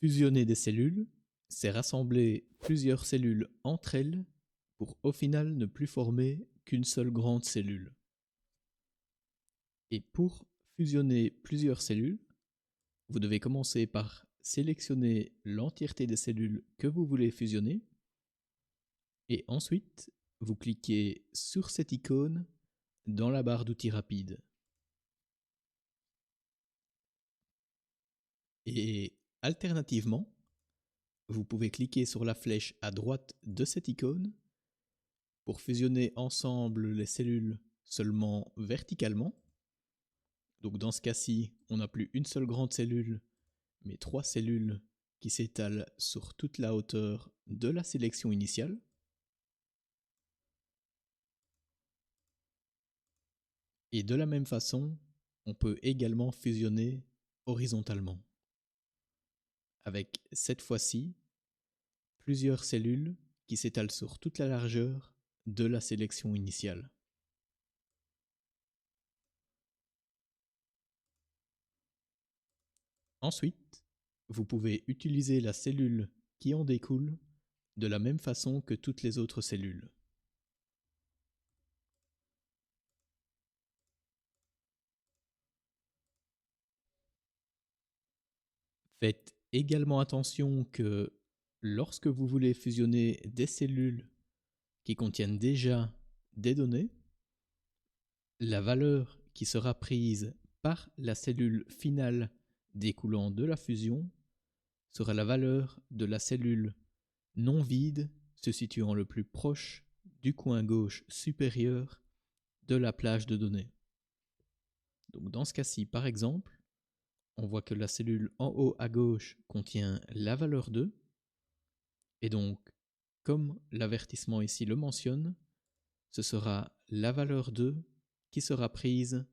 Fusionner des cellules, c'est rassembler plusieurs cellules entre elles pour au final ne plus former qu'une seule grande cellule. Et pour fusionner plusieurs cellules, vous devez commencer par sélectionner l'entièreté des cellules que vous voulez fusionner et ensuite vous cliquez sur cette icône dans la barre d'outils rapide. Et alternativement, vous pouvez cliquer sur la flèche à droite de cette icône pour fusionner ensemble les cellules seulement verticalement. Donc dans ce cas-ci, on n'a plus une seule grande cellule, mais 3 cellules qui s'étalent sur toute la hauteur de la sélection initiale. Et de la même façon, on peut également fusionner horizontalement, avec cette fois-ci plusieurs cellules qui s'étalent sur toute la largeur de la sélection initiale. Ensuite, vous pouvez utiliser la cellule qui en découle de la même façon que toutes les autres cellules. Faites également attention que lorsque vous voulez fusionner des cellules qui contiennent déjà des données, la valeur qui sera prise par la cellule finale découlant de la fusion sera la valeur de la cellule non vide se situant le plus proche du coin gauche supérieur de la plage de données. Donc dans ce cas-ci, par exemple, on voit que la cellule en haut à gauche contient la valeur 2, et donc, comme l'avertissement ici le mentionne, ce sera la valeur 2 qui sera prise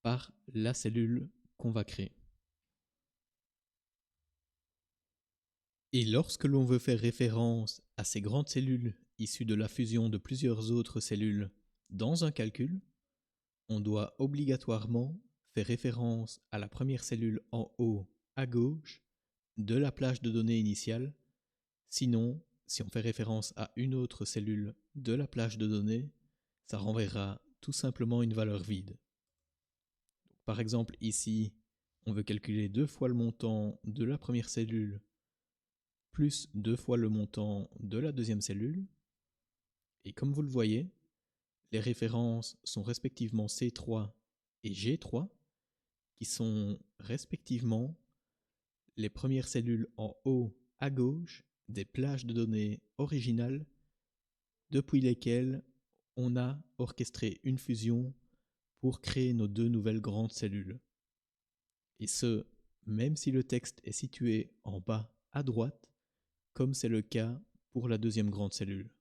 par la cellule qu'on va créer. Et lorsque l'on veut faire référence à ces grandes cellules issues de la fusion de plusieurs autres cellules dans un calcul, on doit obligatoirement faire référence à la première cellule en haut à gauche de la plage de données initiale. Sinon, si on fait référence à une autre cellule de la plage de données, ça renverra tout simplement une valeur vide. Par exemple, ici, on veut calculer 2 fois le montant de la première cellule plus 2 fois le montant de la deuxième cellule. Et comme vous le voyez, les références sont respectivement C3 et G3, qui sont respectivement les premières cellules en haut à gauche des plages de données originales depuis lesquelles on a orchestré une fusion pour créer nos 2 nouvelles grandes cellules. Et ce, même si le texte est situé en bas à droite, comme c'est le cas pour la deuxième grande cellule.